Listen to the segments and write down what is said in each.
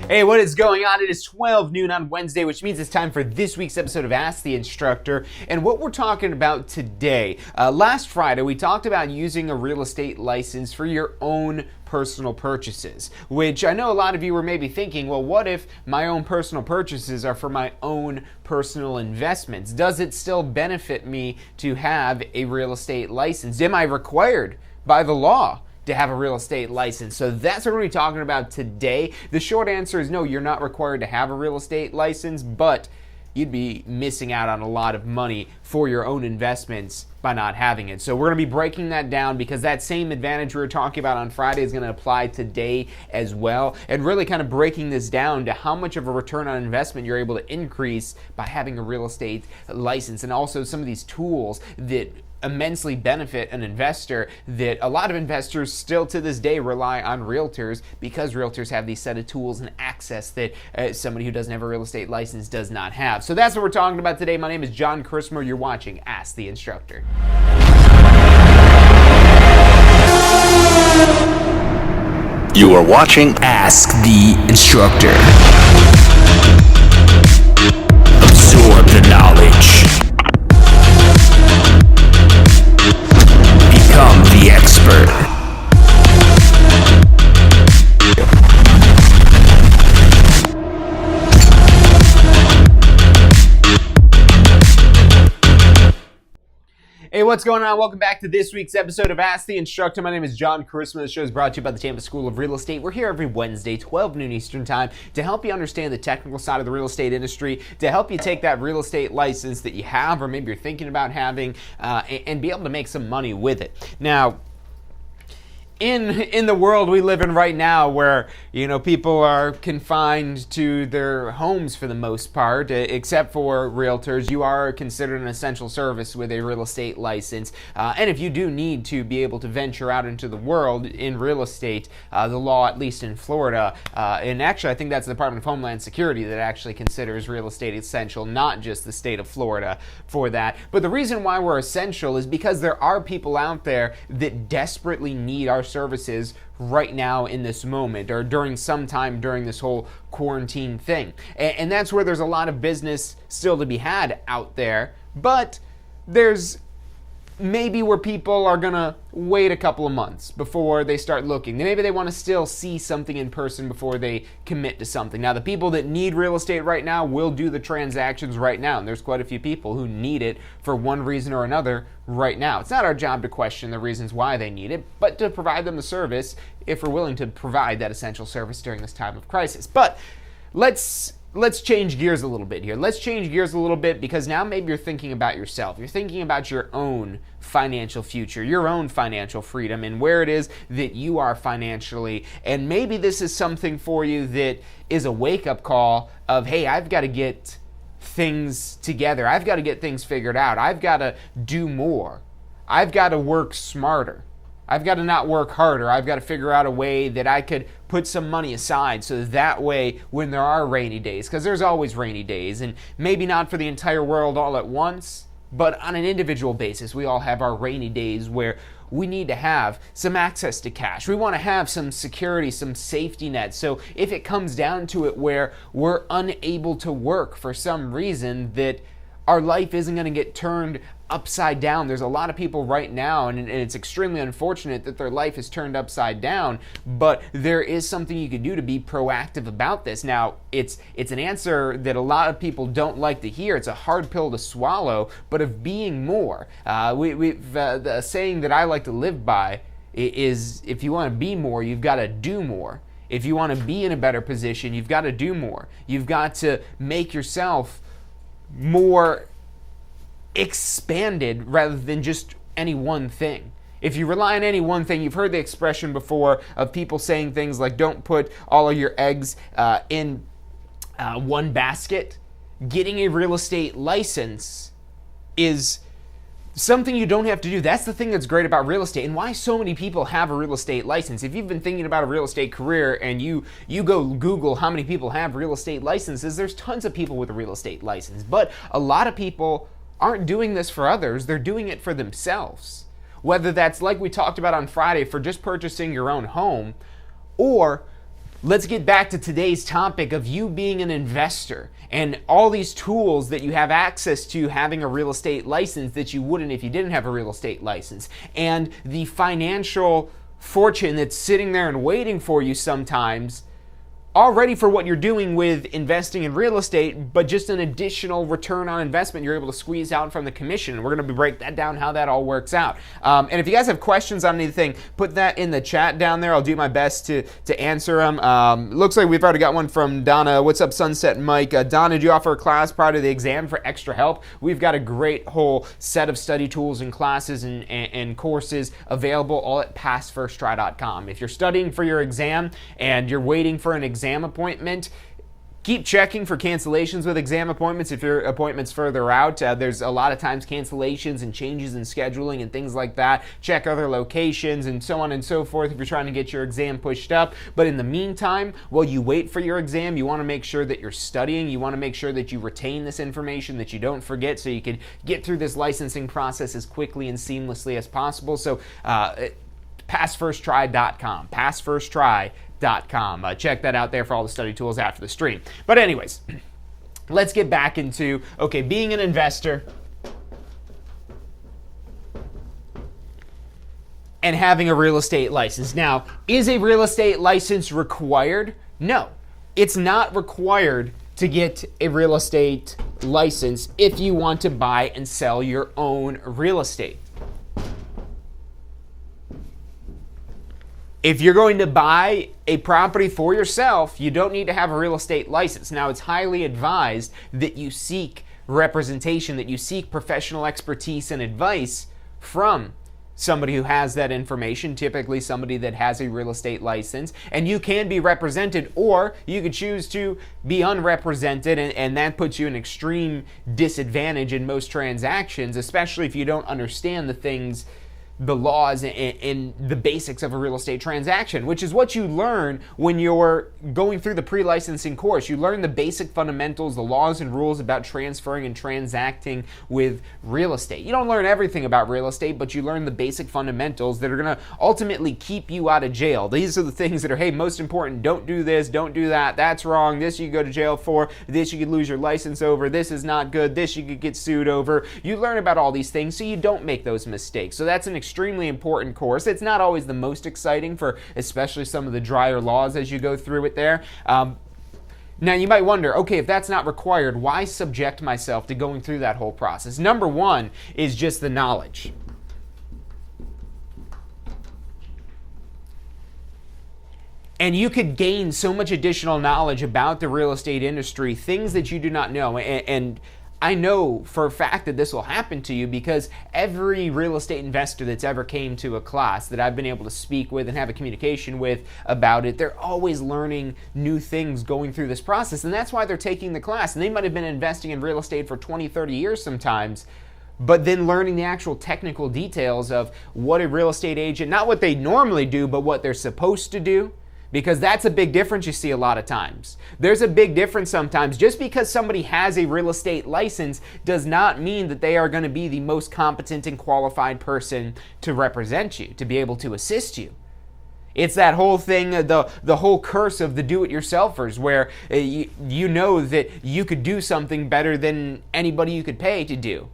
Hey, what is going on? It is 12 noon on Wednesday, which means it's time for this week's episode of Ask the Instructor. And what we're talking about today, last Friday, we talked about using a real estate license for your own personal purchases, which I know a lot of you were maybe thinking, well, what if my own personal purchases are for my own personal investments? Does it still benefit me to have a real estate license? Am I required by the law to have a real estate license? So that's what we're going to be talking about today. The short answer is no, you're not required to have a real estate license, but you'd be missing out on a lot of money for your own investments by not having it. So we're going to be breaking that down because that same advantage we were talking about on Friday is going to apply today as well, and really kind of breaking this down to how much of a return on investment you're able to increase by having a real estate license, and also some of these tools that immensely benefit an investor that a lot of investors still to this day rely on realtors, because realtors have these set of tools and access that somebody who doesn't have a real estate license does not have. So that's what we're talking about today. My name is John Christmer. You're watching Ask the Instructor. You are watching Ask the Instructor. Absorb the knowledge. Become the expert. Hey, what's going on? Welcome back to this week's episode of Ask the Instructor. My name is John Christmas. The show is brought to you by the Tampa School of Real Estate. We're here every Wednesday, 12 noon Eastern Time, to help you understand the technical side of the real estate industry, to help you take that real estate license that you have, or maybe you're thinking about having, and be able to make some money with it. Now, in the world we live in right now, where people are confined to their homes for the most part, except for realtors, you are considered an essential service with a real estate license. And if you do need to be able to venture out into the world in real estate, the law, at least in Florida, and actually I think that's the Department of Homeland Security that actually considers real estate essential, not just the state of Florida for that. But the reason why we're essential is because there are people out there that desperately need our services right now in this moment, or during some time during this whole quarantine thing. And that's where there's a lot of business still to be had out there, but there's maybe where people are gonna wait a couple of months before they start looking. Maybe they want to still see something in person before they commit to something. Now, the people that need real estate right now will do the transactions right now, and there's quite a few people who need it for one reason or another right now. It's not our job to question the reasons why they need it, but to provide them the service if we're willing to provide that essential service during this time of crisis. But let's change gears a little bit here. Let's change gears a little bit, because now maybe you're thinking about yourself. You're thinking about your own financial future, your own financial freedom, and where it is that you are financially. And maybe this is something for you that is a wake-up call of, hey, I've got to get things together. I've got to get things figured out. I've got to do more. I've got to work smarter. I've got to not work harder. I've got to figure out a way that I could put some money aside, so that way when there are rainy days, because there's always rainy days, and maybe not for the entire world all at once, but on an individual basis, we all have our rainy days where we need to have some access to cash. We want to have some security, some safety nets. So if it comes down to it where we're unable to work for some reason, that our life isn't going to get turned upside down. There's a lot of people right now, and it's extremely unfortunate that their life is turned upside down, but there is something you can do to be proactive about this. Now, it's an answer that a lot of people don't like to hear. It's a hard pill to swallow, but of being more. The saying that I like to live by is, if you want to be more, you've got to do more. If you want to be in a better position, you've got to do more. You've got to make yourself more expanded rather than just any one thing. If you rely on any one thing, you've heard the expression before of people saying things like, don't put all of your eggs in one basket. Getting a real estate license is something you don't have to do. That's the thing that's great about real estate, and why so many people have a real estate license. If you've been thinking about a real estate career and you go Google how many people have real estate licenses, there's tons of people with a real estate license, but a lot of people aren't doing this for others. They're doing it for themselves. Whether that's, like we talked about on Friday, for just purchasing your own home, or let's get back to today's topic of you being an investor and all these tools that you have access to having a real estate license that you wouldn't if you didn't have a real estate license, and the financial fortune that's sitting there and waiting for you sometimes already for what you're doing with investing in real estate, but just an additional return on investment you're able to squeeze out from the commission. And we're going to break that down, how that all works out. And if you guys have questions on anything, put that in the chat down there. I'll do my best to answer them. Looks like we've already got one from Donna. What's up, Sunset Mike? Donna, did you offer a class prior to the exam for extra help? We've got a great whole set of study tools and classes and courses available all at passfirsttry.com. If you're studying for your exam and you're waiting for an exam appointment, keep checking for cancellations with exam appointments. If your appointment's further out, there's a lot of times cancellations and changes in scheduling and things like that. Check other locations and so on and so forth if you're trying to get your exam pushed up. But in the meantime, while you wait for your exam, you want to make sure that you're studying. You want to make sure that you retain this information, that you don't forget, so you can get through this licensing process as quickly and seamlessly as possible. So passfirsttry.com, passfirsttry.com. Check that out there for all the study tools after the stream. But anyways, let's get back into, being an investor and having a real estate license. Now, is a real estate license required? No, it's not required to get a real estate license if you want to buy and sell your own real estate. If you're going to buy a property for yourself, you don't need to have a real estate license. Now, it's highly advised that you seek representation, that you seek professional expertise and advice from somebody who has that information, typically somebody that has a real estate license, and you can be represented, or you could choose to be unrepresented, and that puts you in extreme disadvantage in most transactions, especially if you don't understand the laws and the basics of a real estate transaction, which is what you learn when you're going through the pre-licensing course. You learn the basic fundamentals, the laws and rules about transferring and transacting with real estate. You don't learn everything about real estate, but you learn the basic fundamentals that are going to ultimately keep you out of jail. These are the things that are, hey, most important, don't do this, don't do that, that's wrong, this you could go to jail for, this you could lose your license over, this is not good, this you could get sued over. You learn about all these things so you don't make those mistakes. So that's an extremely important course. It's not always the most exciting for especially some of the drier laws as you go through it there. Now you might wonder, if that's not required, why subject myself to going through that whole process? Number one is just the knowledge. And you could gain so much additional knowledge about the real estate industry, things that you do not know. And I know for a fact that this will happen to you because every real estate investor that's ever came to a class that I've been able to speak with and have a communication with about it, they're always learning new things going through this process. And that's why they're taking the class. And they might have been investing in real estate for 20, 30 years sometimes, but then learning the actual technical details of what a real estate agent, not what they normally do, but what they're supposed to do. Because that's a big difference you see a lot of times. There's a big difference sometimes. Just because somebody has a real estate license does not mean that they are going to be the most competent and qualified person to represent you, to be able to assist you. It's that whole thing, the whole curse of the do-it-yourselfers, where you know that you could do something better than anybody you could pay to do.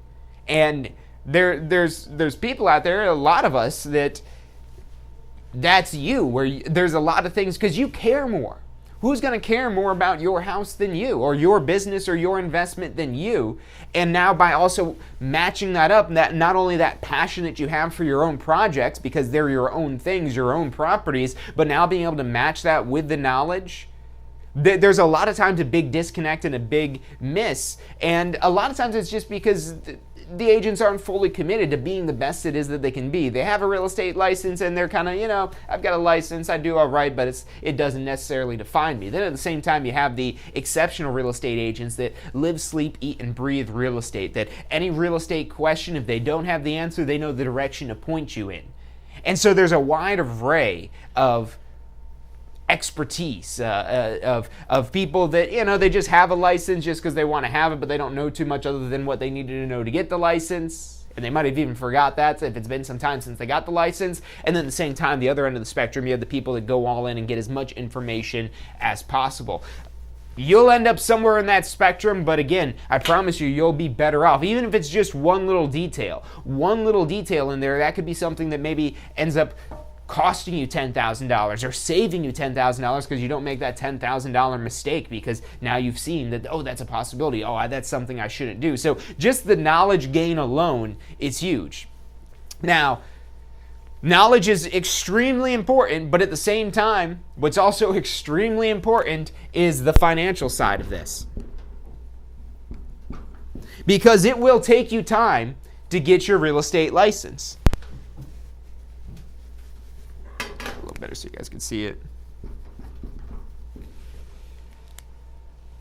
And there's people out there, a lot of us, that's you, where there's a lot of things, because you care more. Who's going to care more about your house than you, or your business or your investment than you? And now by also matching that up, that not only that passion that you have for your own projects, because they're your own things, your own properties, but now being able to match that with the knowledge, there's a lot of times a big disconnect and a big miss. And a lot of times it's just because the agents aren't fully committed to being the best it is that they can be. They have a real estate license and they're kind of, I've got a license, I do all right, but it doesn't necessarily define me. Then at the same time, you have the exceptional real estate agents that live, sleep, eat, and breathe real estate, that any real estate question, if they don't have the answer, they know the direction to point you in. And so there's a wide array of expertise of people that they just have a license just because they want to have it, but they don't know too much other than what they needed to know to get the license. And they might have even forgot that if it's been some time since they got the license. And then at the same time, the other end of the spectrum, you have the people that go all in and get as much information as possible. You'll end up somewhere in that spectrum, but again, I promise you, you'll be better off. Even if it's just one little detail in there, that could be something that maybe ends up costing you $10,000 or saving you $10,000 because you don't make that $10,000 mistake because now you've seen that, oh, that's a possibility. Oh, that's something I shouldn't do. So just the knowledge gain alone is huge. Now, knowledge is extremely important, but at the same time, what's also extremely important is the financial side of this. Because it will take you time to get your real estate license. Better so you guys can see it.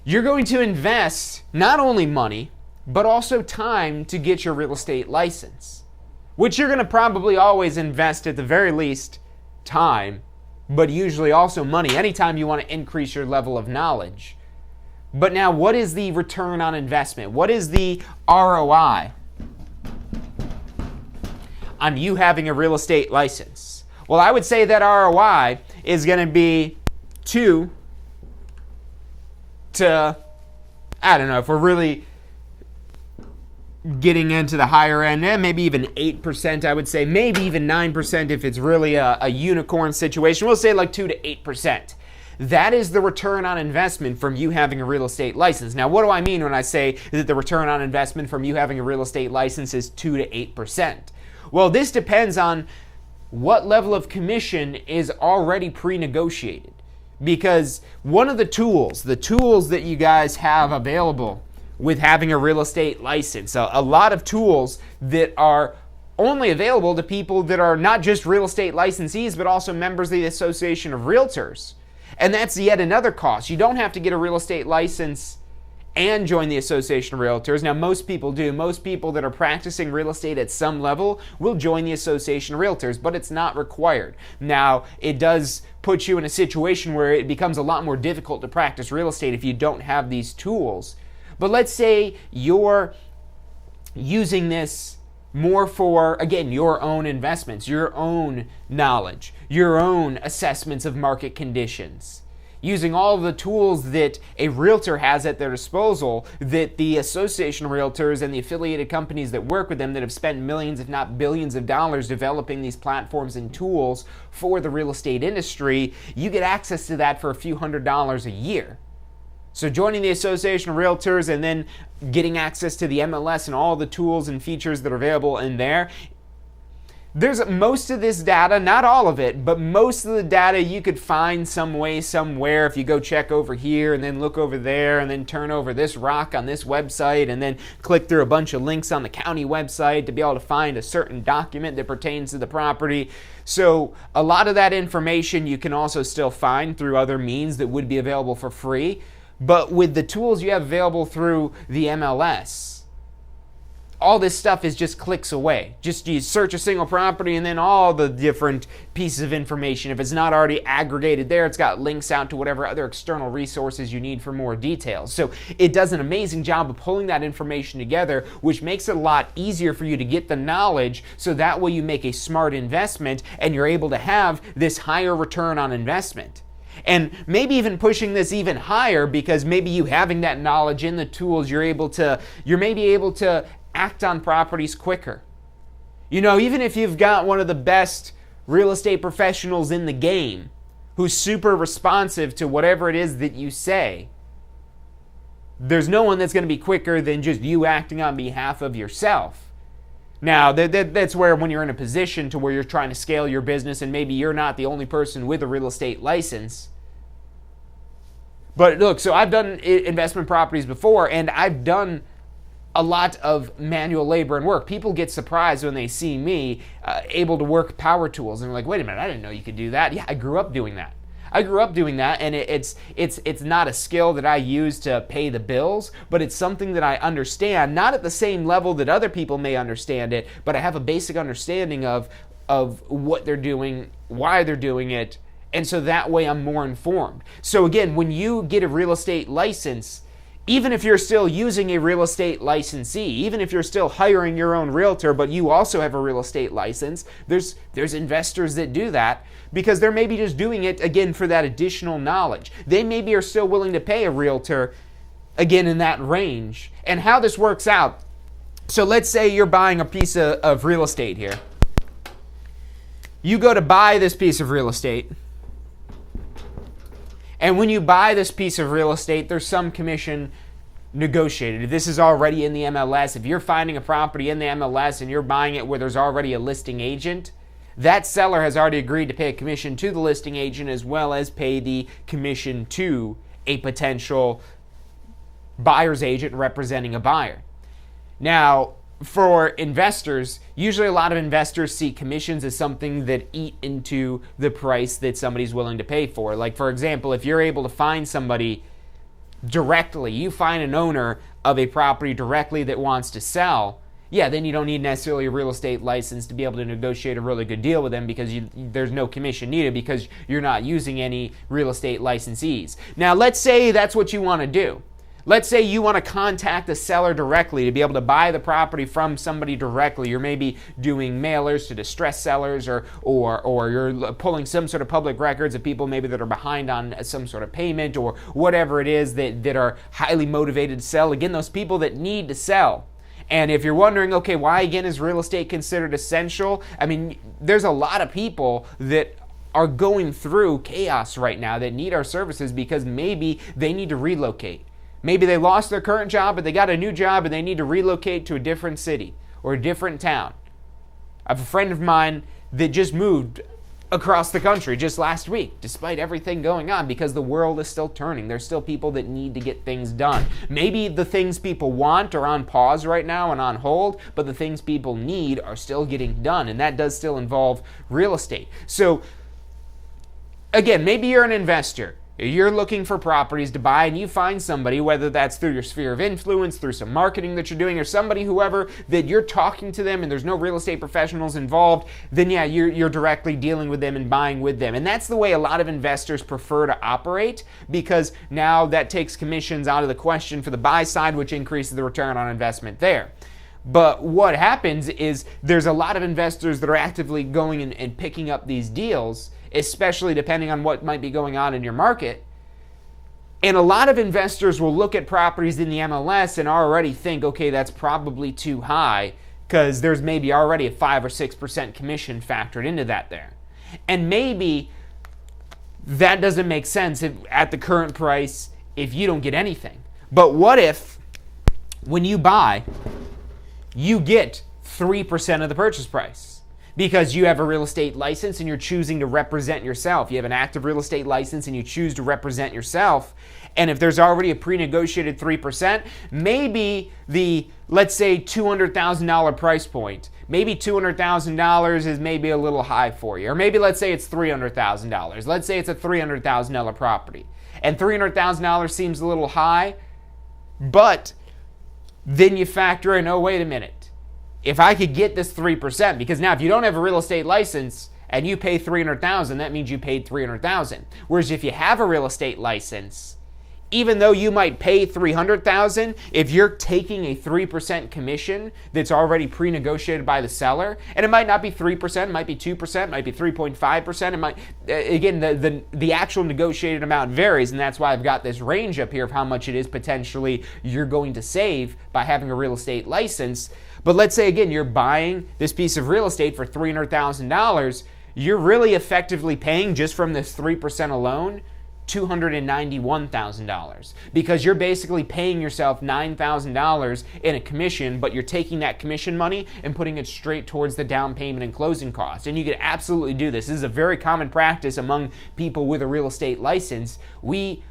You're going to invest not only money, but also time to get your real estate license, which you're going to probably always invest at the very least time, but usually also money anytime you want to increase your level of knowledge. But now, what is the return on investment? What is the ROI on you having a real estate license? Well, I would say that ROI is going to be 2 to, I don't know, if we're really getting into the higher end, maybe even 8%, I would say, maybe even 9% if it's really a unicorn situation. We'll say like 2 to 8%. That is the return on investment from you having a real estate license. Now, what do I mean when I say that the return on investment from you having a real estate license is 2 to 8%? Well, this depends on what level of commission is already pre-negotiated. Because one of the tools that you guys have available with having a real estate license, a lot of tools that are only available to people that are not just real estate licensees, but also members of the Association of Realtors. And that's yet another cost. You don't have to get a real estate license and join the Association of Realtors. Now, most people do. Most people that are practicing real estate at some level will join the Association of Realtors, but it's not required. Now, it does put you in a situation where it becomes a lot more difficult to practice real estate if you don't have these tools. But let's say you're using this more for, again, your own investments, your own knowledge, your own assessments of market conditions. Using all of the tools that a realtor has at their disposal, that the Association of Realtors and the affiliated companies that work with them that have spent millions, if not billions of dollars developing these platforms and tools for the real estate industry, you get access to that for a few $100s a year. So joining the Association of Realtors and then getting access to the MLS and all the tools and features that are available in there, there's most of this data, not all of it, but most of the data you could find some way, somewhere. If you go check over here and then look over there and then turn over this rock on this website and then click through a bunch of links on the county website to be able to find a certain document that pertains to the property. So a lot of that information you can also still find through other means that would be available for free. But with the tools you have available through the MLS, all this stuff is just clicks away. Just you search a single property and then all the different pieces of information. If it's not already aggregated there, it's got links out to whatever other external resources you need for more details. So it does an amazing job of pulling that information together, which makes it a lot easier for you to get the knowledge, so that way you make a smart investment and you're able to have this higher return on investment. And maybe even pushing this even higher, because maybe you having that knowledge in the tools, you're maybe able to act on properties quicker. You know, even if you've got one of the best real estate professionals in the game who's super responsive to whatever it is that you say, there's no one that's going to be quicker than just you acting on behalf of yourself. Now, that's where when you're in a position to where you're trying to scale your business and maybe you're not the only person with a real estate license. But look, so I've done investment properties before, and I've done a lot of manual labor and work. People get surprised when they see me able to work power tools, and they're like, wait a minute, I didn't know you could do that. Yeah, I grew up doing that. And it's not a skill that I use to pay the bills, but it's something that I understand, not at the same level that other people may understand it, but I have a basic understanding of what they're doing, why they're doing it, and so that way I'm more informed. So again, when you get a real estate license, even if you're still using a real estate licensee, even if you're still hiring your own realtor, but you also have a real estate license, there's investors that do that because they're maybe just doing it, again, for that additional knowledge. They maybe are still willing to pay a realtor, again, in that range. And how this works out, so let's say you're buying a piece of real estate here. You go to buy this piece of real estate. And when you buy this piece of real estate, there's some commission negotiated. If this is already in the MLS, if you're finding a property in the MLS and you're buying it where there's already a listing agent, that seller has already agreed to pay a commission to the listing agent as well as pay the commission to a potential buyer's agent representing a buyer. Now, for investors, usually a lot of investors see commissions as something that eat into the price that somebody's willing to pay for. Like, for example, if you're able to find somebody directly, you find an owner of a property directly that wants to sell, yeah, then you don't need necessarily a real estate license to be able to negotiate a really good deal with them because there's no commission needed because you're not using any real estate licensees. Now, let's say that's what you want to do. Let's say you want to contact the seller directly to be able to buy the property from somebody directly. You're maybe doing mailers to distressed sellers or you're pulling some sort of public records of people maybe that are behind on some sort of payment or whatever it is that are highly motivated to sell. Again, those people that need to sell. And if you're wondering, okay, why again is real estate considered essential? I mean, there's a lot of people that are going through chaos right now that need our services because maybe they need to relocate. Maybe they lost their current job, but they got a new job and they need to relocate to a different city or a different town. I have a friend of mine that just moved across the country just last week, despite everything going on, because the world is still turning. There's still people that need to get things done. Maybe the things people want are on pause right now and on hold, but the things people need are still getting done, and that does still involve real estate. So, again, maybe you're an investor. You're looking for properties to buy and you find somebody, whether that's through your sphere of influence, through some marketing that you're doing, or somebody, whoever, that you're talking to them and there's no real estate professionals involved, then yeah, you're directly dealing with them and buying with them. And that's the way a lot of investors prefer to operate because now that takes commissions out of the question for the buy side, which increases the return on investment there. But what happens is there's a lot of investors that are actively going and picking up these deals, especially depending on what might be going on in your market. And a lot of investors will look at properties in the MLS and already think, okay, that's probably too high because there's maybe already a 5 or 6% commission factored into that there. And maybe that doesn't make sense at the current price if you don't get anything. But what if when you buy, you get 3% of the purchase price? Because you have a real estate license and you're choosing to represent yourself. You have an active real estate license and you choose to represent yourself. And if there's already a pre-negotiated 3%, maybe the, let's say, $200,000 price point, maybe $200,000 is maybe a little high for you. Or maybe let's say it's $300,000. Let's say it's a $300,000 property. And $300,000 seems a little high, but then you factor in, oh, wait a minute. If I could get this 3%, because now if you don't have a real estate license and you pay $300,000, that means you paid $300,000. Whereas if you have a real estate license, even though you might pay $300,000, if you're taking a 3% commission that's already pre-negotiated by the seller, and it might not be 3%, it might be 2%, it might be 3.5%, it might, again, the actual negotiated amount varies, and that's why I've got this range up here of how much it is potentially you're going to save by having a real estate license. But let's say, again, you're buying this piece of real estate for $300,000, you're really effectively paying just from this 3% alone $291,000 because you're basically paying yourself $9,000 in a commission, but you're taking that commission money and putting it straight towards the down payment and closing costs. And you can absolutely do this. This is a very common practice among people with a real estate license. We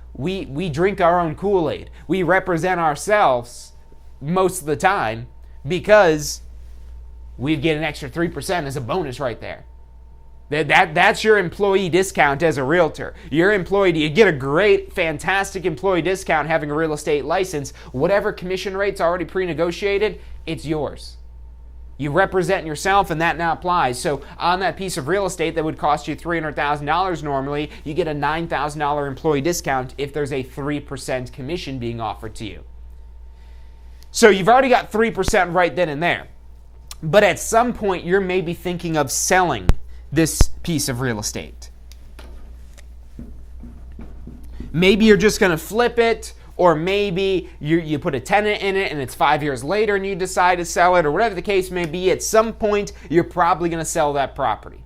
drink our own Kool-Aid. We represent ourselves most of the time because we get an extra 3% as a bonus right there. That's your employee discount as a realtor. Your employee, you get a great, fantastic employee discount having a real estate license. Whatever commission rate's already pre-negotiated, it's yours. You represent yourself, and that now applies. So on that piece of real estate that would cost you $300,000 normally, you get a $9,000 employee discount if there's a 3% commission being offered to you. So you've already got 3% right then and there. But at some point, you're maybe thinking of selling this piece of real estate. Maybe you're just going to flip it, or maybe you put a tenant in it and it's 5 years later and you decide to sell it, or whatever the case may be. At some point, you're probably going to sell that property.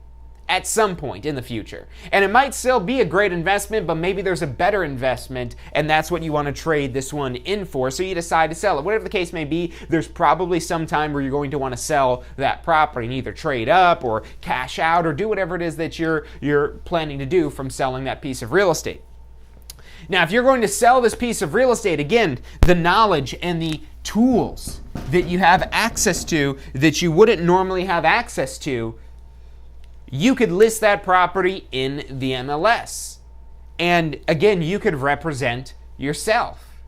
At some point in the future. And it might still be a great investment, but maybe there's a better investment, and that's what you want to trade this one in for, so you decide to sell it. Whatever the case may be, there's probably some time where you're going to want to sell that property and either trade up or cash out or do whatever it is that you're planning to do from selling that piece of real estate. Now, if you're going to sell this piece of real estate, again, the knowledge and the tools that you have access to that you wouldn't normally have access to, you could list that property in the MLS. And again, you could represent yourself.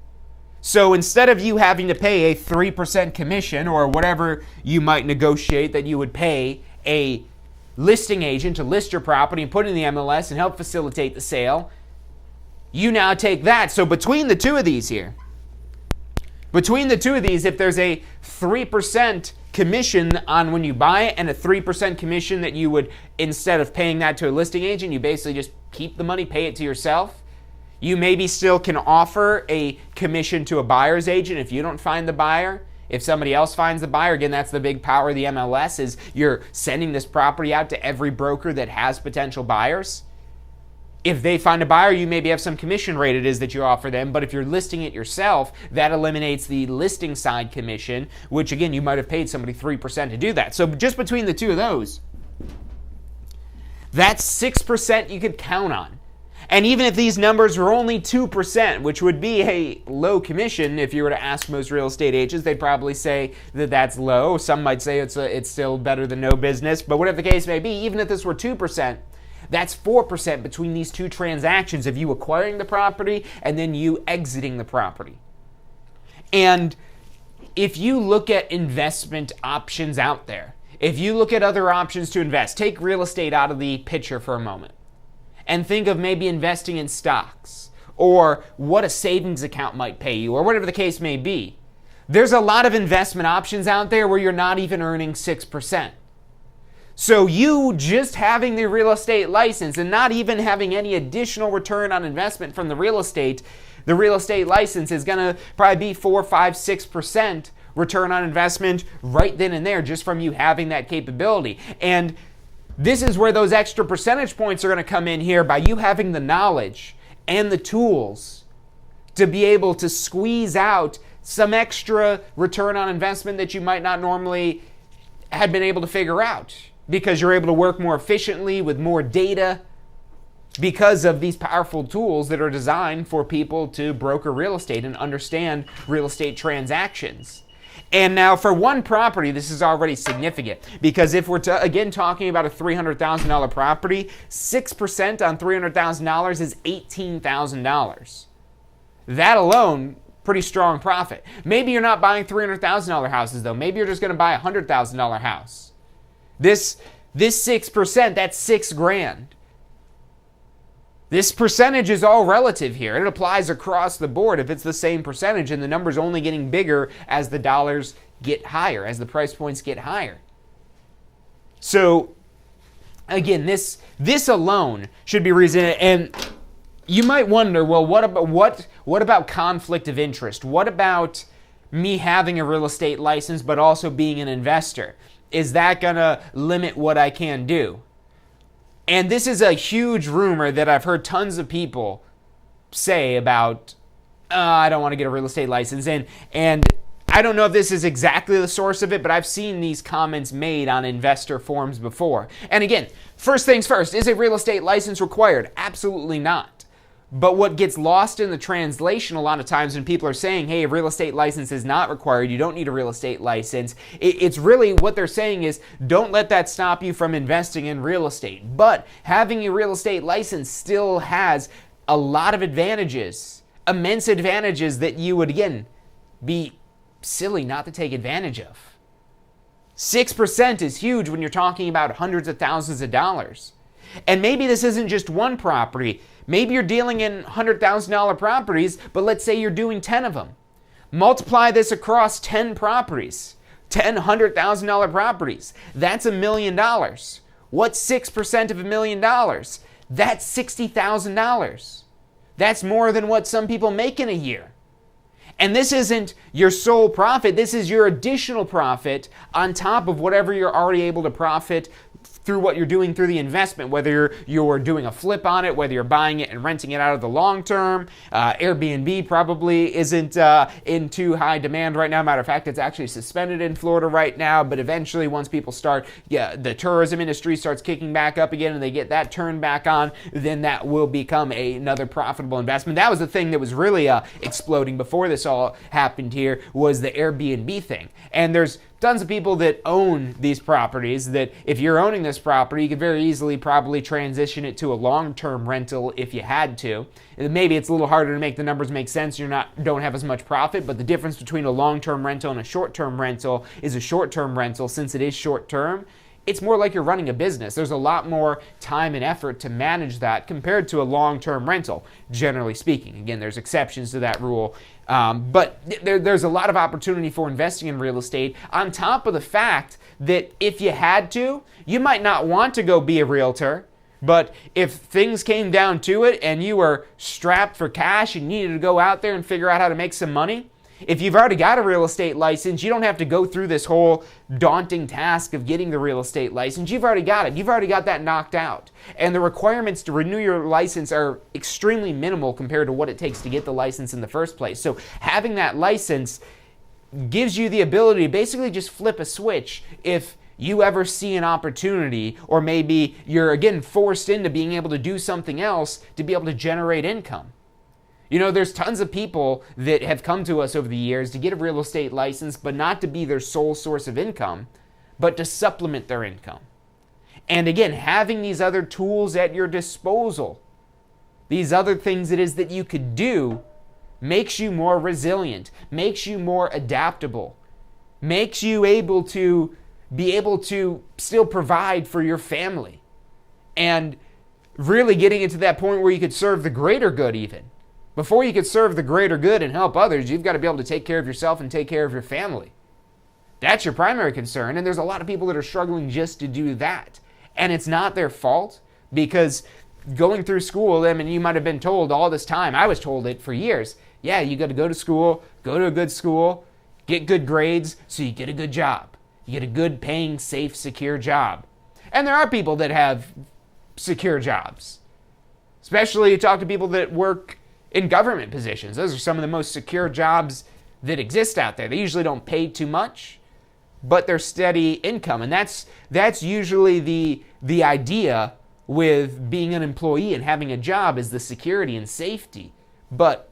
So instead of you having to pay a 3% commission or whatever you might negotiate that you would pay a listing agent to list your property and put it in the MLS and help facilitate the sale, you now take that. So between the two of these, if there's a 3% commission on when you buy it and a 3% commission that you would, instead of paying that to a listing agent, you basically just keep the money, pay it to yourself. You maybe still can offer a commission to a buyer's agent if you don't find the buyer. If somebody else finds the buyer, again, that's the big power of the MLS, is you're sending this property out to every broker that has potential buyers. If they find a buyer, you maybe have some commission rate it is that you offer them, but if you're listing it yourself, that eliminates the listing side commission, which again, you might have paid somebody 3% to do that. So just between the two of those, that's 6% you could count on. And even if these numbers were only 2%, which would be a low commission, if you were to ask most real estate agents, they'd probably say that that's low. Some might say it's still better than no business, but whatever the case may be, even if this were 2%, that's 4% between these two transactions of you acquiring the property and then you exiting the property. And if you look at investment options out there, if you look at other options to invest, take real estate out of the picture for a moment and think of maybe investing in stocks or what a savings account might pay you or whatever the case may be. There's a lot of investment options out there where you're not even earning 6%. So you just having the real estate license and not even having any additional return on investment from the real estate license is going to probably be 4, 5, 6% return on investment right then and there just from you having that capability. And this is where those extra percentage points are going to come in here by you having the knowledge and the tools to be able to squeeze out some extra return on investment that you might not normally have been able to figure out, because you're able to work more efficiently with more data because of these powerful tools that are designed for people to broker real estate and understand real estate transactions. And now for one property, this is already significant, because if we're again talking about a $300,000 property, 6% on $300,000 is $18,000. That alone, pretty strong profit. Maybe you're not buying $300,000 houses though. Maybe you're just going to buy a $100,000 house. This 6%, that's $6,000. This percentage is all relative here. It applies across the board if it's the same percentage, and the number's only getting bigger as the dollars get higher, as the price points get higher. So again, this alone should be reason. And you might wonder, well, what about conflict of interest? What about me having a real estate license but also being an investor? Is that going to limit what I can do? And this is a huge rumor that I've heard tons of people say about, I don't want to get a real estate license. And I don't know if this is exactly the source of it, but I've seen these comments made on investor forums before. And again, first things first, is a real estate license required? Absolutely not. But what gets lost in the translation a lot of times when people are saying, hey, a real estate license is not required, you don't need a real estate license, it's really what they're saying is, don't let that stop you from investing in real estate. But having a real estate license still has a lot of advantages, immense advantages that you would, again, be silly not to take advantage of. 6% is huge when you're talking about hundreds of thousands of dollars. And maybe this isn't just one property. Maybe you're dealing in $100,000 properties, but let's say you're doing 10 of them. Multiply this across 10 properties, 10 $100,000 properties. That's $1 million. What's 6% of $1 million? That's $60,000. That's more than what some people make in a year. And this isn't your sole profit. This is your additional profit on top of whatever you're already able to profit through what you're doing through the investment, whether you're doing a flip on it, whether you're buying it and renting it out of the long term. Airbnb probably isn't in too high demand right now. Matter of fact, it's actually suspended in Florida right now, but eventually once people start, the tourism industry starts kicking back up again and they get that turned back on, then that will become another profitable investment. That was the thing that was really exploding before this all happened here, was the Airbnb thing. And there's tons of people that own these properties that if you're owning this property, you could very easily probably transition it to a long-term rental if you had to. And maybe it's a little harder to make the numbers make sense. Don't have as much profit, but the difference between a long-term rental and a short-term rental is a short-term rental. Since it is short-term, it's more like you're running a business. There's a lot more time and effort to manage that compared to a long-term rental, generally speaking. Again, there's exceptions to that rule. But there's a lot of opportunity for investing in real estate, on top of the fact that if you had to, you might not want to go be a realtor, but if things came down to it and you were strapped for cash and needed to go out there and figure out how to make some money, if you've already got a real estate license, you don't have to go through this whole daunting task of getting the real estate license. You've already got it. You've already got that knocked out. And the requirements to renew your license are extremely minimal compared to what it takes to get the license in the first place. So having that license gives you the ability to basically just flip a switch if you ever see an opportunity, or maybe you're again forced into being able to do something else to be able to generate income. You know, there's tons of people that have come to us over the years to get a real estate license, but not to be their sole source of income, but to supplement their income. And again, having these other tools at your disposal, these other things it is that you could do, makes you more resilient, makes you more adaptable, makes you able to still provide for your family. And really getting into that point where you could serve the greater good even. Before you could serve the greater good and help others, you've got to be able to take care of yourself and take care of your family. That's your primary concern, and there's a lot of people that are struggling just to do that. And it's not their fault, because going through school, I mean, you might have been told all this time, I was told it for years, yeah, you got to go to school, go to a good school, get good grades so you get a good job. You get a good paying, safe, secure job. And there are people that have secure jobs. Especially you talk to people that work in government positions. Those are some of the most secure jobs that exist out there. They usually don't pay too much, but they're steady income. And that's usually the idea with being an employee and having a job, is the security and safety. But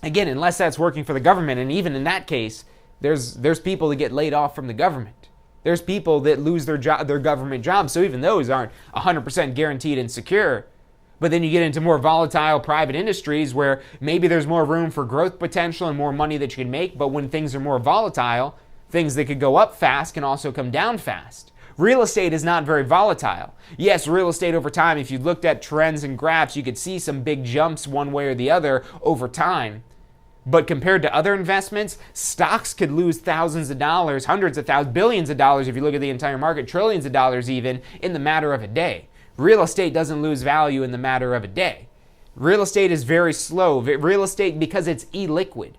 again, unless that's working for the government, and even in that case, there's people that get laid off from the government. There's people that lose their government jobs. So even those aren't 100% guaranteed and secure. But then you get into more volatile private industries where maybe there's more room for growth potential and more money that you can make. But when things are more volatile, things that could go up fast can also come down fast. Real estate is not very volatile. Yes, real estate over time, if you looked at trends and graphs, you could see some big jumps one way or the other over time. But compared to other investments, stocks could lose thousands of dollars, hundreds of thousands, billions of dollars if you look at the entire market, trillions of dollars even, in the matter of a day. Real estate doesn't lose value in the matter of a day. Real estate is very slow. Real estate, because it's illiquid,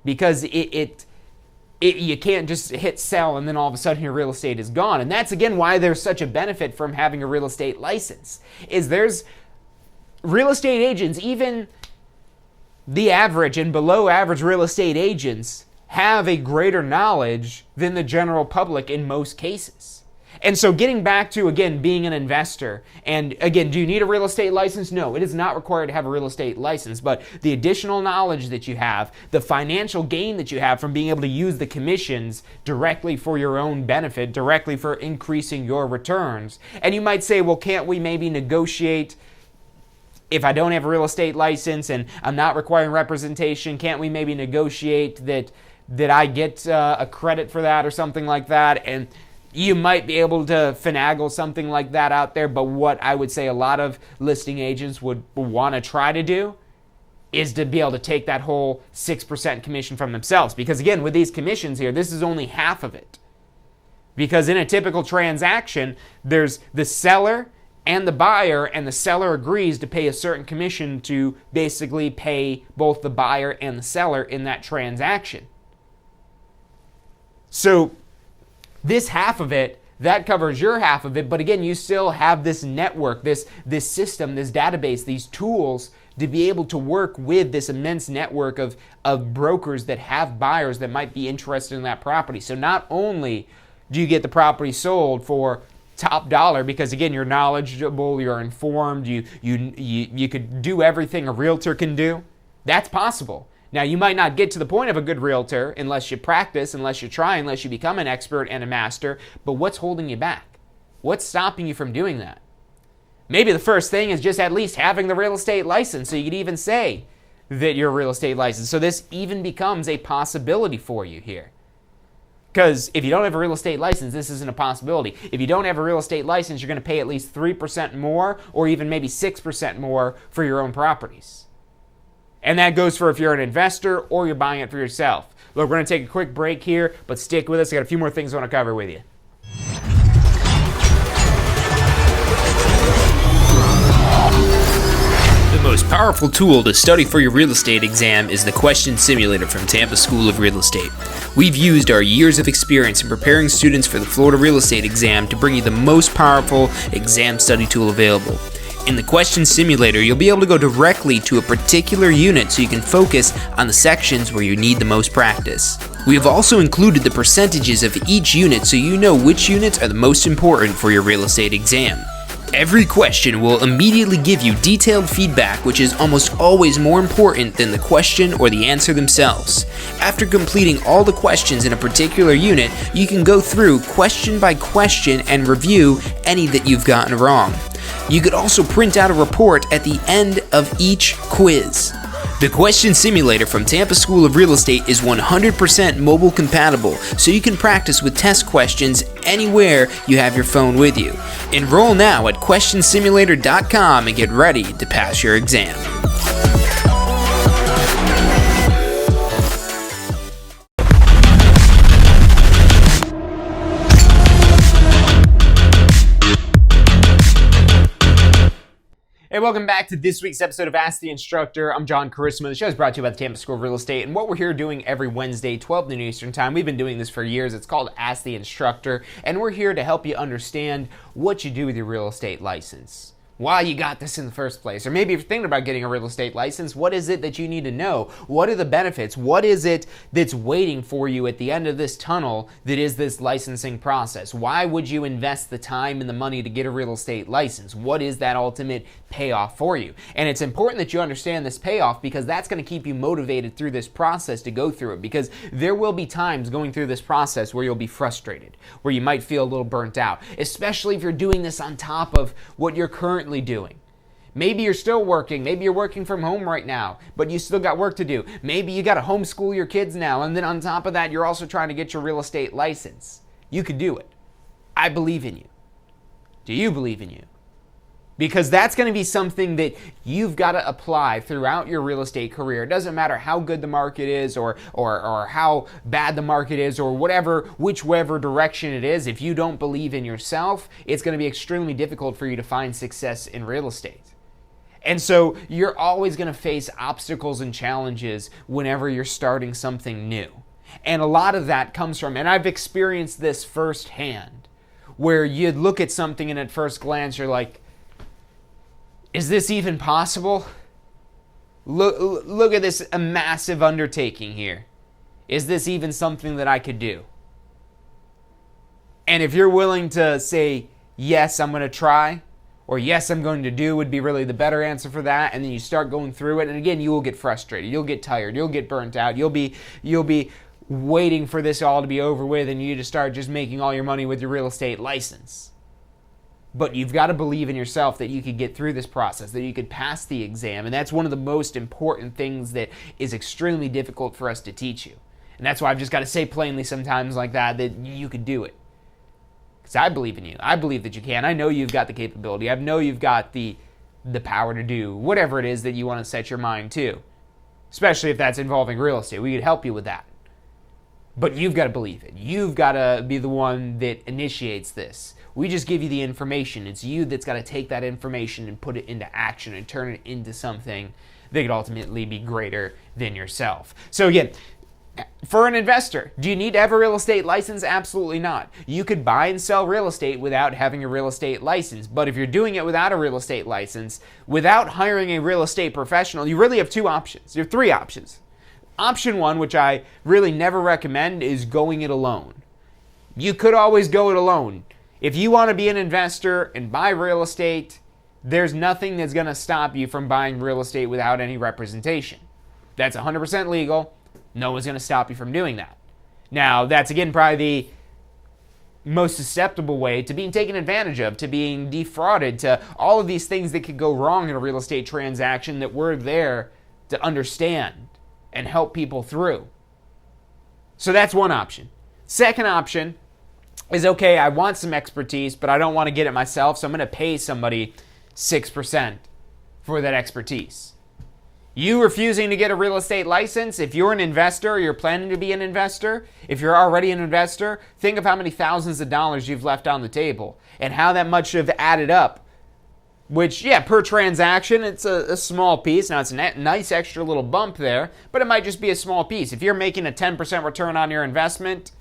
because you can't just hit sell and then all of a sudden your real estate is gone. And that's again why there's such a benefit from having a real estate license. Is there's real estate agents, even the average and below average real estate agents, have a greater knowledge than the general public in most cases. And so getting back to, again, being an investor, and again, do you need a real estate license? No, it is not required to have a real estate license, but the additional knowledge that you have, the financial gain that you have from being able to use the commissions directly for your own benefit, directly for increasing your returns. And you might say, well, can't we maybe negotiate, if I don't have a real estate license and I'm not requiring representation, can't we maybe negotiate that that I get a credit for that or something like that, and you might be able to finagle something like that out there, but what I would say a lot of listing agents would want to try to do is to be able to take that whole 6% commission from themselves. Because again, with these commissions here, this is only half of it. Because in a typical transaction, there's the seller and the buyer, and the seller agrees to pay a certain commission to basically pay both the buyer and the seller in that transaction. So this half of it, that covers your half of it, but again, you still have this network, this system, this database, these tools to be able to work with this immense network of brokers that have buyers that might be interested in that property. So not only do you get the property sold for top dollar, because again, you're knowledgeable, you're informed, you could do everything a realtor can do. That's possible. Now, you might not get to the point of a good realtor unless you practice, unless you try, unless you become an expert and a master, but what's holding you back? What's stopping you from doing that? Maybe the first thing is just at least having the real estate license, so you could even say that you're a real estate license. So this even becomes a possibility for you here. Because if you don't have a real estate license, this isn't a possibility. If you don't have a real estate license, you're going to pay at least 3% more or even maybe 6% more for your own properties. And that goes for if you're an investor or you're buying it for yourself. Look, we're going to take a quick break here, but stick with us. I got a few more things I want to cover with you. The most powerful tool to study for your real estate exam is the Question Simulator from Tampa School of Real Estate. We've used our years of experience in preparing students for the Florida real estate exam to bring you the most powerful exam study tool available. In the Question Simulator, you'll be able to go directly to a particular unit so you can focus on the sections where you need the most practice. We have also included the percentages of each unit so you know which units are the most important for your real estate exam. Every question will immediately give you detailed feedback, which is almost always more important than the question or the answer themselves. After completing all the questions in a particular unit, you can go through question by question and review any that you've gotten wrong. You could also print out a report at the end of each quiz. The Question Simulator from Tampa School of Real Estate is 100% mobile compatible, so you can practice with test questions anywhere you have your phone with you. Enroll now at questionsimulator.com and get ready to pass your exam. Hey, welcome back to this week's episode of Ask the Instructor. I'm John Charisma. The show is brought to you by the Tampa School of Real Estate, and what we're here doing every Wednesday, 12 noon Eastern Time. We've been doing this for years. It's called Ask the Instructor, and we're here to help you understand what you do with your real estate license. Why you got this in the first place. Or maybe if you're thinking about getting a real estate license, what is it that you need to know? What are the benefits? What is it that's waiting for you at the end of this tunnel that is this licensing process? Why would you invest the time and the money to get a real estate license? What is that ultimate payoff for you? And it's important that you understand this payoff because that's going to keep you motivated through this process to go through it, because there will be times going through this process where you'll be frustrated, where you might feel a little burnt out, especially if you're doing this on top of what you're currently doing. Maybe you're still working. Maybe you're working from home right now, but you still got work to do. Maybe you got to homeschool your kids now, and then on top of that, you're also trying to get your real estate license. You could do it. I believe in you. Do you believe in you? Because that's going to be something that you've got to apply throughout your real estate career. It doesn't matter how good the market is or how bad the market is or whichever direction it is. If you don't believe in yourself, it's going to be extremely difficult for you to find success in real estate. And so you're always going to face obstacles and challenges whenever you're starting something new. And a lot of that comes from, and I've experienced this firsthand, where you'd look at something and at first glance you're like, is this even possible? Look at this massive undertaking here. Is this even something that I could do? And if you're willing to say, yes, I'm going to try, or yes, I'm going to do, would be really the better answer for that, and then you start going through it, and again, you will get frustrated, you'll get tired, you'll get burnt out, you'll be waiting for this all to be over with, and you to start just making all your money with your real estate license. But you've got to believe in yourself that you could get through this process, that you could pass the exam. And that's one of the most important things that is extremely difficult for us to teach you. And that's why I've just got to say plainly sometimes like that you could do it. Because I believe in you. I believe that you can. I know you've got the capability. I know you've got the power to do whatever it is that you want to set your mind to. Especially if that's involving real estate. We could help you with that. But you've got to believe it. You've got to be the one that initiates this. We just give you the information. It's you that's got to take that information and put it into action and turn it into something that could ultimately be greater than yourself. So again, for an investor, do you need to have a real estate license? Absolutely not. You could buy and sell real estate without having a real estate license. But if you're doing it without a real estate license, without hiring a real estate professional, you really have two options. You have three options. Option one, which I really never recommend, is going it alone. You could always go it alone. If you want to be an investor and buy real estate, there's nothing that's going to stop you from buying real estate without any representation. That's 100% legal. No one's going to stop you from doing that. Now, that's again probably the most susceptible way to being taken advantage of, to being defrauded, to all of these things that could go wrong in a real estate transaction that we're there to understand and help people through. So that's one option. Second option is, okay, I want some expertise, but I don't want to get it myself, so I'm going to pay somebody 6% for that expertise. You refusing to get a real estate license, if you're an investor or you're planning to be an investor, if you're already an investor, think of how many thousands of dollars you've left on the table and how that much have added up. Which, yeah, per transaction, it's a small piece. Now, it's a nice extra little bump there, but it might just be a small piece. If you're making a 10% return on your investment,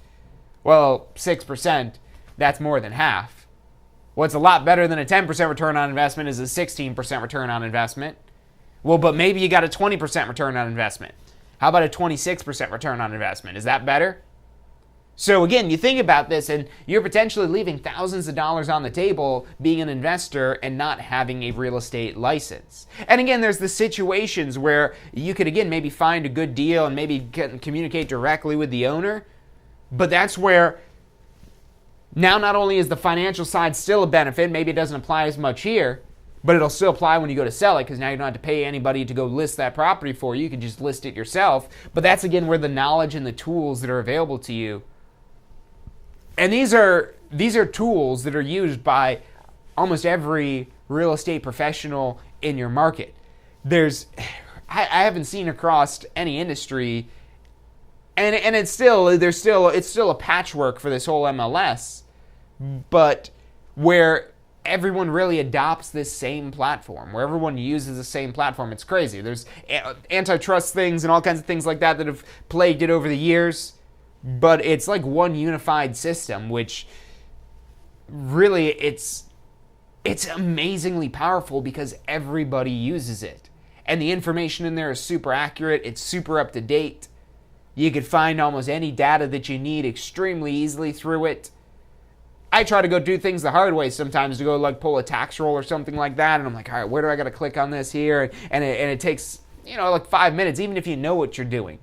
well, 6%, that's more than half. What's a lot better than a 10% return on investment is a 16% return on investment. Well, but maybe you got a 20% return on investment. How about a 26% return on investment? Is that better? So again, you think about this and you're potentially leaving thousands of dollars on the table being an investor and not having a real estate license. And again, there's the situations where you could, again, maybe find a good deal and maybe communicate directly with the owner. But that's where now not only is the financial side still a benefit, maybe it doesn't apply as much here, but it'll still apply when you go to sell it, because now you don't have to pay anybody to go list that property for you. You can just list it yourself. But that's, again, where the knowledge and the tools that are available to you. And these are tools that are used by almost every real estate professional in your market. I haven't seen across any industry, and it's still a patchwork for this whole MLS, but where everyone really adopts this same platform, where everyone uses the same platform. It's crazy. There's antitrust things and all kinds of things like that have plagued it over the years, but it's like one unified system, which really it's amazingly powerful because everybody uses it. And the information in there is super accurate. It's super up to date. You could find almost any data that you need extremely easily through it. I try to go do things the hard way sometimes, to go like pull a tax roll or something like that, and I'm like, all right, where do I got to click on this here? And it takes, like 5 minutes, even if you know what you're doing.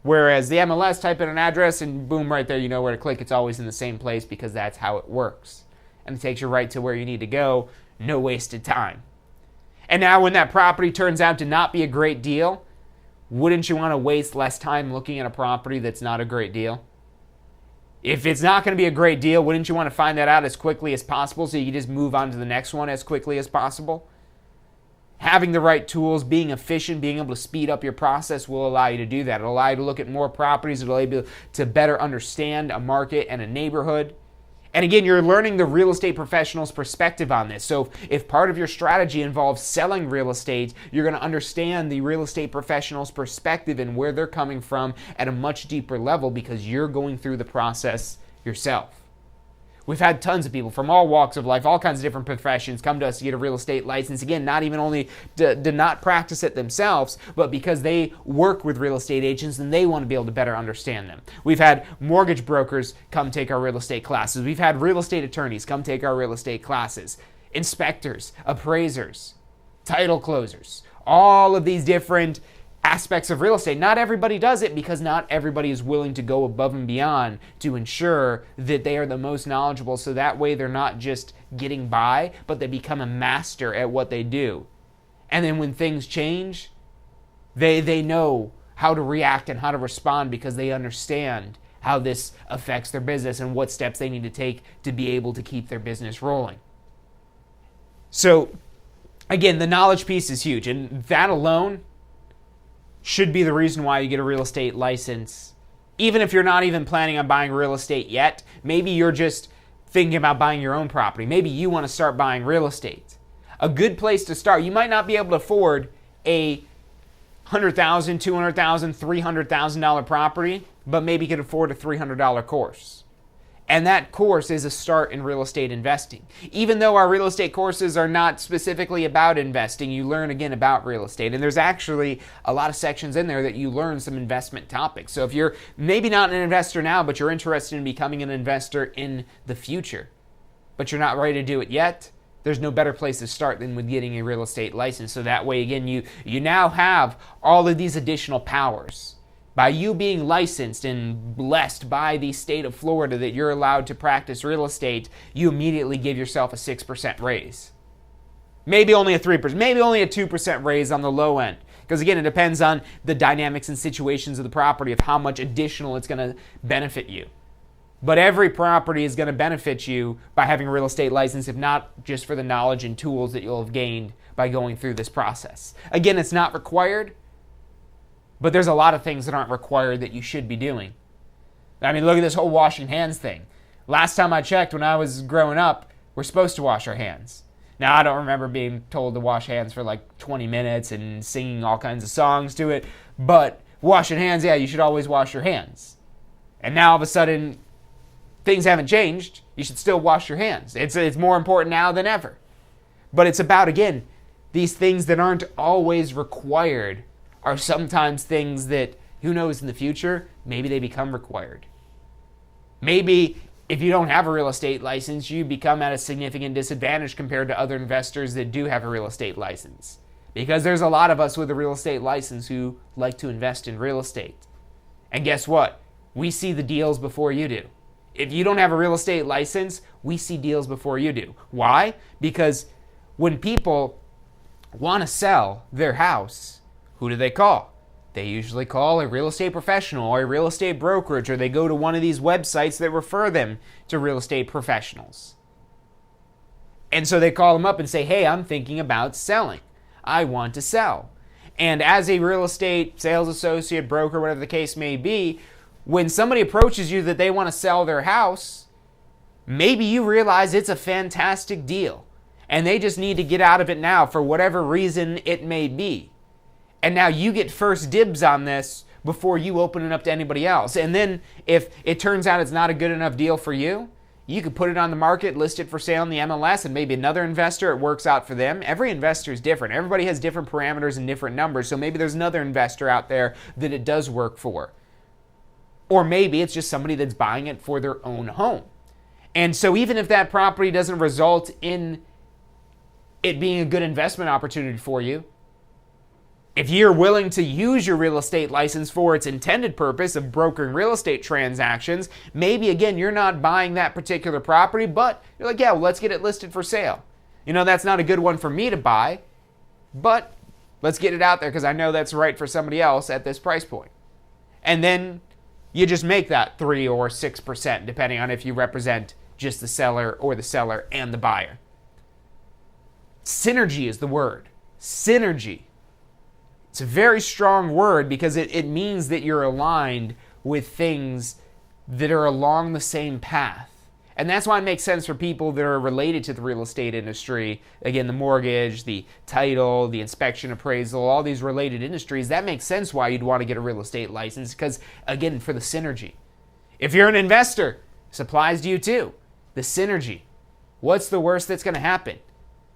Whereas the MLS, type in an address and boom, right there, you know where to click. It's always in the same place because that's how it works. And it takes you right to where you need to go. No wasted time. And now when that property turns out to not be a great deal, wouldn't you want to waste less time looking at a property that's not a great deal? If it's not going to be a great deal, wouldn't you want to find that out as quickly as possible so you can just move on to the next one as quickly as possible? Having the right tools, being efficient, being able to speed up your process will allow you to do that. It'll allow you to look at more properties. It'll allow you to better understand a market and a neighborhood. And again, you're learning the real estate professional's perspective on this. So if part of your strategy involves selling real estate, you're going to understand the real estate professional's perspective and where they're coming from at a much deeper level because you're going through the process yourself. We've had tons of people from all walks of life, all kinds of different professions come to us to get a real estate license. Again, not even only to not practice it themselves, but because they work with real estate agents and they want to be able to better understand them. We've had mortgage brokers come take our real estate classes. We've had real estate attorneys come take our real estate classes. Inspectors, appraisers, title closers, all of these different aspects of real estate. Not everybody does it because not everybody is willing to go above and beyond to ensure that they are the most knowledgeable, so that way they're not just getting by, but they become a master at what they do. And then when things change, they know how to react and how to respond because they understand how this affects their business and what steps they need to take to be able to keep their business rolling. So, again, the knowledge piece is huge, and that alone should be the reason why you get a real estate license. Even if you're not even planning on buying real estate yet, maybe you're just thinking about buying your own property. Maybe you want to start buying real estate. A good place to start, you might not be able to afford a $100,000, $200,000, $300,000 property, but maybe you could afford a $300 course. And that course is a start in real estate investing. Even though our real estate courses are not specifically about investing, you learn again about real estate. And there's actually a lot of sections in there that you learn some investment topics. So if you're maybe not an investor now, but you're interested in becoming an investor in the future, but you're not ready to do it yet, there's no better place to start than with getting a real estate license. So that way, again, you now have all of these additional powers. By you being licensed and blessed by the state of Florida that you're allowed to practice real estate, you immediately give yourself a 6% raise. Maybe only a 3%, maybe only a 2% raise on the low end. Because again, it depends on the dynamics and situations of the property of how much additional it's going to benefit you. But every property is going to benefit you by having a real estate license, if not just for the knowledge and tools that you'll have gained by going through this process. Again, it's not required, but there's a lot of things that aren't required that you should be doing. I mean, look at this whole washing hands thing. Last time I checked, when I was growing up, we're supposed to wash our hands. Now, I don't remember being told to wash hands for like 20 minutes and singing all kinds of songs to it, but washing hands, yeah, you should always wash your hands. And now all of a sudden, things haven't changed. You should still wash your hands. It's more important now than ever. But it's about, again, these things that aren't always required are sometimes things that, who knows, in the future, maybe they become required. Maybe if you don't have a real estate license, you become at a significant disadvantage compared to other investors that do have a real estate license. Because there's a lot of us with a real estate license who like to invest in real estate. And guess what? We see the deals before you do. If you don't have a real estate license, we see deals before you do. Why? Because when people want to sell their house, who do they call? They usually call a real estate professional or a real estate brokerage, or they go to one of these websites that refer them to real estate professionals. And so they call them up and say, hey, I'm thinking about selling. I want to sell. And as a real estate sales associate, broker, whatever the case may be, when somebody approaches you that they want to sell their house, maybe you realize it's a fantastic deal and they just need to get out of it now for whatever reason it may be. And now you get first dibs on this before you open it up to anybody else. And then if it turns out it's not a good enough deal for you, you could put it on the market, list it for sale in the MLS, and maybe another investor, it works out for them. Every investor is different. Everybody has different parameters and different numbers. So maybe there's another investor out there that it does work for. Or maybe it's just somebody that's buying it for their own home. And so even if that property doesn't result in it being a good investment opportunity for you, if you're willing to use your real estate license for its intended purpose of brokering real estate transactions, maybe, again, you're not buying that particular property, but you're like, yeah, well, let's get it listed for sale. You know, that's not a good one for me to buy, but let's get it out there because I know that's right for somebody else at this price point. And then you just make that 3 or 6%, depending on if you represent just the seller or the seller and the buyer. Synergy is the word. Synergy. It's a very strong word because it means that you're aligned with things that are along the same path. And that's why it makes sense for people that are related to the real estate industry. Again, the mortgage, the title, the inspection appraisal, all these related industries. That makes sense why you'd want to get a real estate license because, again, for the synergy. If you're an investor, this applies to you too. The synergy. What's the worst that's going to happen?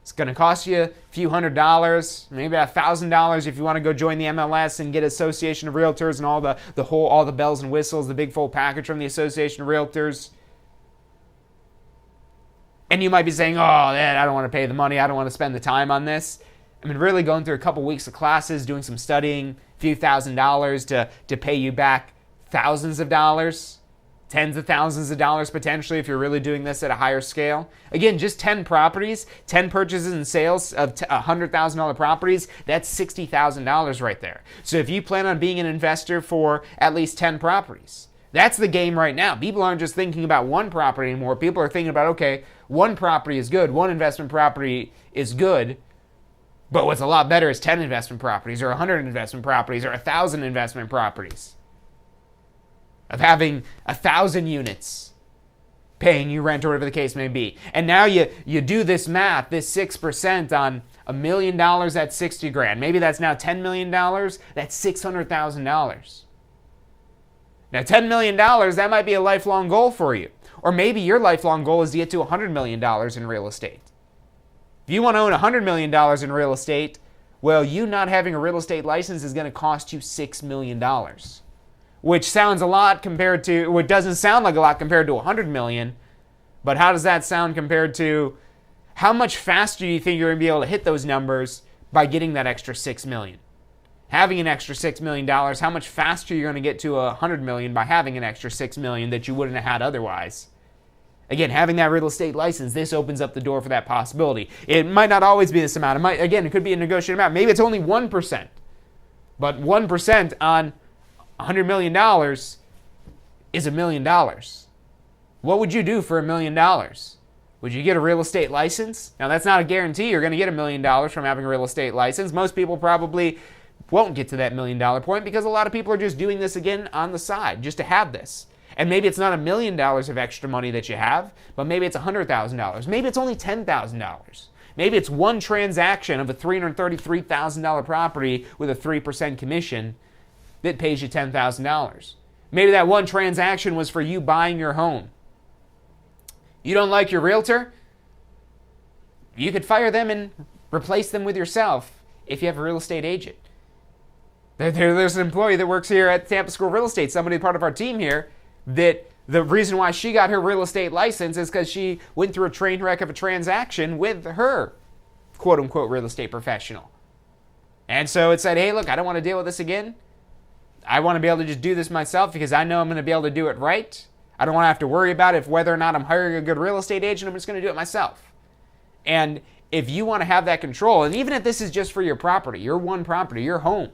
It's going to cost you a few $100, maybe $1,000 if you want to go join the MLS and get Association of Realtors and all the bells and whistles, the big full package from the Association of Realtors. And you might be saying, oh, I don't want to pay the money. I don't want to spend the time on this. I mean, really going through a couple weeks of classes, doing some studying, a few $1,000s to pay you back thousands of dollars tens of thousands of dollars potentially if you're really doing this at a higher scale. Again, just 10 properties, 10 purchases and sales of $100,000 properties, that's $60,000 right there. So if you plan on being an investor for at least 10 properties, that's the game right now. People aren't just thinking about one property anymore. People are thinking about, okay, one property is good, one investment property is good, but what's a lot better is 10 investment properties or 100 investment properties or 1,000 investment properties. Of having 1,000 units paying you rent or whatever the case may be. And now you do this math, this 6% on $1 million, that's 60 grand. Maybe that's now $10 million, that's $600,000. Now $10 million, that might be a lifelong goal for you. Or maybe your lifelong goal is to get to $100 million in real estate. If you want to own $100 million in real estate, well, you not having a real estate license is going to cost you $6 million. Which sounds a lot compared to, well, it doesn't sound like a lot compared to 100 million, but how does that sound compared to how much faster do you think you're going to be able to hit those numbers by getting that extra 6 million? Having an extra $6 million, how much faster you're going to get to 100 million by having an extra 6 million that you wouldn't have had otherwise? Again, having that real estate license, this opens up the door for that possibility. It might not always be this amount. It could be a negotiated amount. Maybe it's only 1%, but 1% on $100 million is $1 million. What would you do for $1 million? Would you get a real estate license? Now, that's not a guarantee you're going to get $1 million from having a real estate license. Most people probably won't get to that $1 million point because a lot of people are just doing this again on the side just to have this. And maybe it's not $1 million of extra money that you have, but maybe it's $100,000. Maybe it's only $10,000. Maybe it's one transaction of a $333,000 property with a 3% commission that pays you $10,000. Maybe that one transaction was for you buying your home. You don't like your realtor? You could fire them and replace them with yourself if you have a real estate agent. There's an employee that works here at Tampa School of Real Estate, somebody part of our team here, that the reason why she got her real estate license is because she went through a train wreck of a transaction with her quote-unquote real estate professional. And so it said, hey, look, I don't want to deal with this again. I want to be able to just do this myself because I know I'm going to be able to do it right. I don't want to have to worry about if whether or not I'm hiring a good real estate agent. I'm just going to do it myself. And if you want to have that control, and even if this is just for your property, your one property, your home,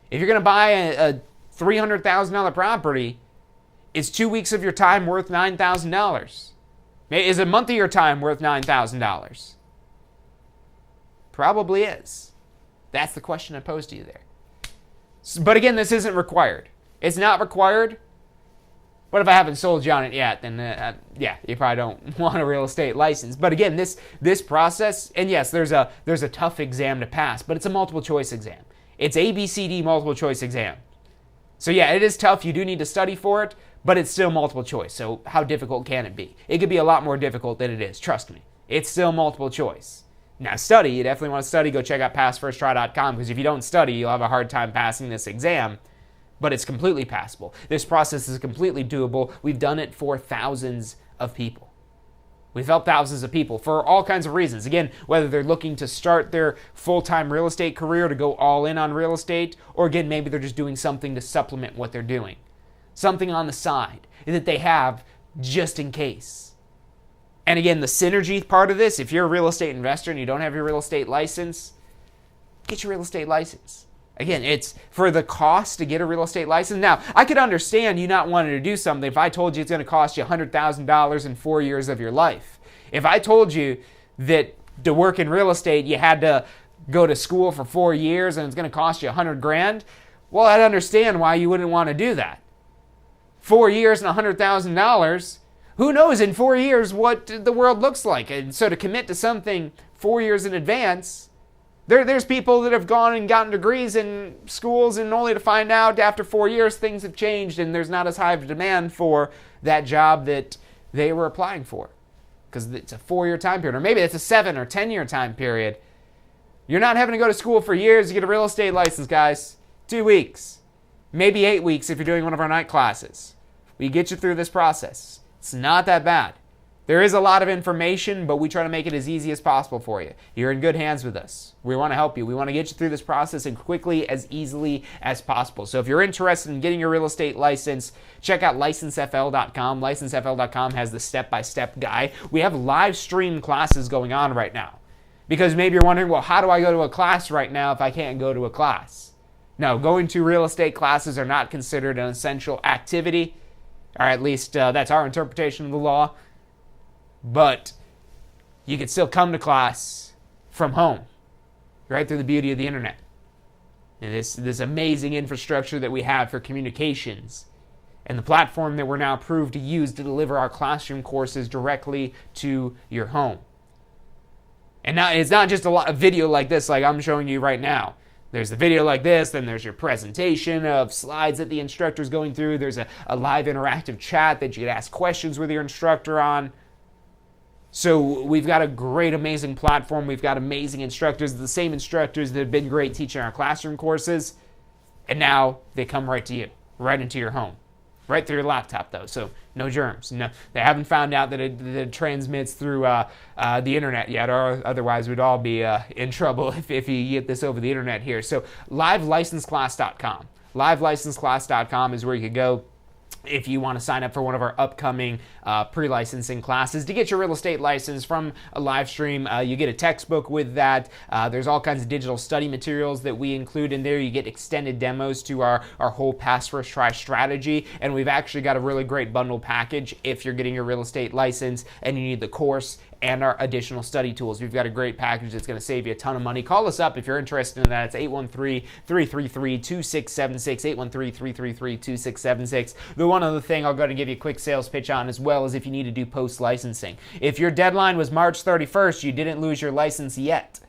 if you're going to buy a $300,000 property, is 2 weeks of your time worth $9,000? Is a month of your time worth $9,000? Probably is. That's the question I posed to you there. But again, this isn't required. It's not required. But if I haven't sold you on it yet, then yeah, you probably don't want a real estate license. But again, this process, and yes, there's a tough exam to pass, but it's a multiple choice exam. It's ABCD multiple choice exam. So yeah, it is tough. You do need to study for it, but it's still multiple choice. So how difficult can it be? It could be a lot more difficult than it is. Trust me. It's still multiple choice. Now study, you definitely want to study. Go check out passfirsttry.com because if you don't study, you'll have a hard time passing this exam. But it's completely passable. This process is completely doable. We've done it for thousands of people. We've helped thousands of people for all kinds of reasons. Again, whether they're looking to start their full-time real estate career to go all in on real estate, or again, maybe they're just doing something to supplement what they're doing. Something on the side that they have just in case. And again, the synergy part of this, if you're a real estate investor and you don't have your real estate license, get your real estate license. Again, it's for the cost to get a real estate license. Now, I could understand you not wanting to do something if I told you it's going to cost you $100,000 in 4 years of your life. If I told you that to work in real estate, you had to go to school for 4 years and it's going to cost you $100,000, well, I'd understand why you wouldn't want to do that. 4 years and $100,000, who knows in 4 years what the world looks like? And so to commit to something 4 years in advance, there's people that have gone and gotten degrees in schools and only to find out after 4 years things have changed and there's not as high of a demand for that job that they were applying for because it's a 4-year time period, or maybe it's a 7 or 10-year time period. You're not having to go to school for years to get a real estate license, guys. 2 weeks, maybe 8 weeks if you're doing one of our night classes. We get you through this process. It's not that bad. There is a lot of information, but we try to make it as easy as possible for you. You're in good hands with us. We want to help you. We want to get you through this process as quickly, as easily as possible. So if you're interested in getting your real estate license, check out licensefl.com. Licensefl.com has the step-by-step guide. We have live stream classes going on right now. Because maybe you're wondering, well, how do I go to a class right now if I can't go to a class? No, going to real estate classes are not considered an essential activity, or at least that's our interpretation of the law. But you can still come to class from home, right through the beauty of the internet. And this amazing infrastructure that we have for communications, and the platform that we're now approved to use to deliver our classroom courses directly to your home. And now it's not just a lot of video like this, like I'm showing you right now. There's the video like this, then there's your presentation of slides that the instructor's going through. There's a live interactive chat that you can ask questions with your instructor on. So we've got a great, amazing platform. We've got amazing instructors, the same instructors that have been great teaching our classroom courses. And now they come right to you, right into your home. Right through your laptop, though, so no germs. No, they haven't found out that it transmits through the internet yet, or otherwise we'd all be in trouble if you get this over the internet here. So livelicenseclass.com. Livelicenseclass.com is where you could go if you want to sign up for one of our upcoming pre-licensing classes to get your real estate license from a live stream. You get a textbook with that. There's all kinds of digital study materials that we include in there. You get extended demos to our whole pass first try strategy, and we've actually got a really great bundle package if you're getting your real estate license and you need the course and our additional study tools. We've got a great package that's going to save you a ton of money. Call us up if you're interested in that. It's 813-333-2676, 813-333-2676. The one other thing I'll go to give you a quick sales pitch on as well is if you need to do post-licensing. If your deadline was March 31st, you didn't lose your license yet.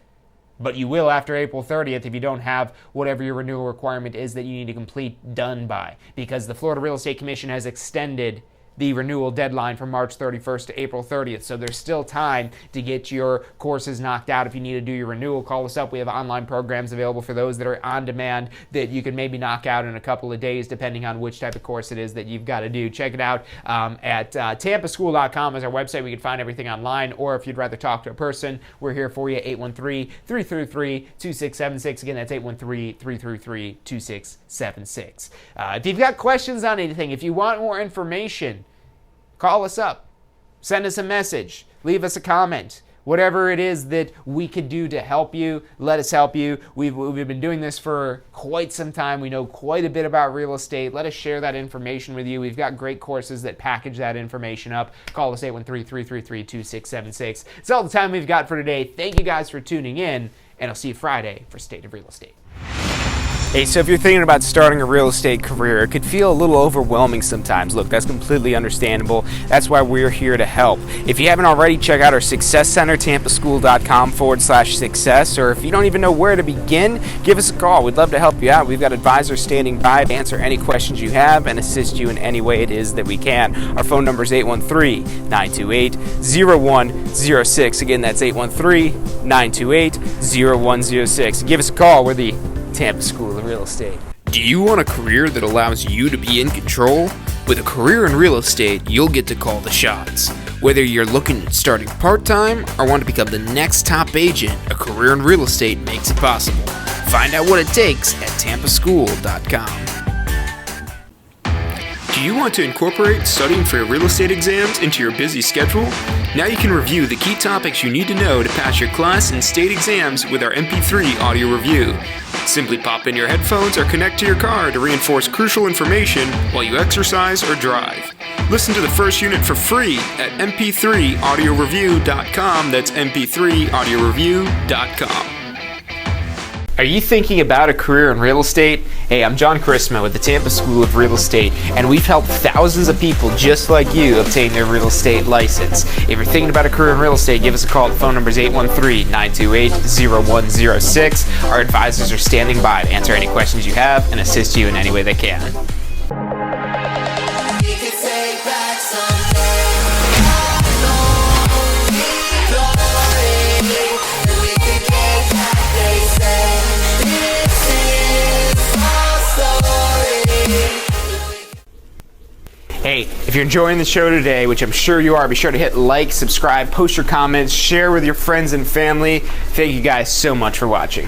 But you will after April 30th if you don't have whatever your renewal requirement is that you need to complete done by. Because the Florida Real Estate Commission has extended the renewal deadline from March 31st to April 30th. So there's still time to get your courses knocked out. If you need to do your renewal, call us up. We have online programs available for those that are on demand that you can maybe knock out in a couple of days depending on which type of course it is that you've got to do. Check it out at tampaschool.com is our website. We can find everything online, or if you'd rather talk to a person, we're here for you, 813-333-2676. Again, that's 813-333-2676. If you've got questions on anything, if you want more information, call us up, send us a message, leave us a comment. Whatever it is that we could do to help you, let us help you. We've been doing this for quite some time. We know quite a bit about real estate. Let us share that information with you. We've got great courses that package that information up. Call us 813-333-2676. That's all the time we've got for today. Thank you guys for tuning in, and I'll see you Friday for State of Real Estate. Hey, so if you're thinking about starting a real estate career, it could feel a little overwhelming sometimes. Look, that's completely understandable. That's why we're here to help. If you haven't already, check out our Success Center, tampaschool.com/success, or if you don't even know where to begin, give us a call. We'd love to help you out. We've got advisors standing by to answer any questions you have and assist you in any way it is that we can. Our phone number is 813-928-0106. Again, that's 813-928-0106. Give us a call. We're the Tampa School of Real Estate. Do you want a career that allows you to be in control? With a career in real estate, you'll get to call the shots. Whether you're looking at starting part-time or want to become the next top agent, a career in real estate makes it possible. Find out what it takes at tampaschool.com. Do you want to incorporate studying for your real estate exams into your busy schedule? Now you can review the key topics you need to know to pass your class and state exams with our MP3 audio review. Simply pop in your headphones or connect to your car to reinforce crucial information while you exercise or drive. Listen to the first unit for free at mp3audioreview.com. That's mp3audioreview.com. Are you thinking about a career in real estate? Hey, I'm John Charisma with the Tampa School of Real Estate, and we've helped thousands of people just like you obtain their real estate license. If you're thinking about a career in real estate, give us a call. The phone number is 813-928-0106. Our advisors are standing by to answer any questions you have and assist you in any way they can. Hey, Hey, if you're enjoying the show today, which I'm sure you are, be sure to hit like, subscribe, post your comments, share with your friends and family. Thank you guys so much for watching.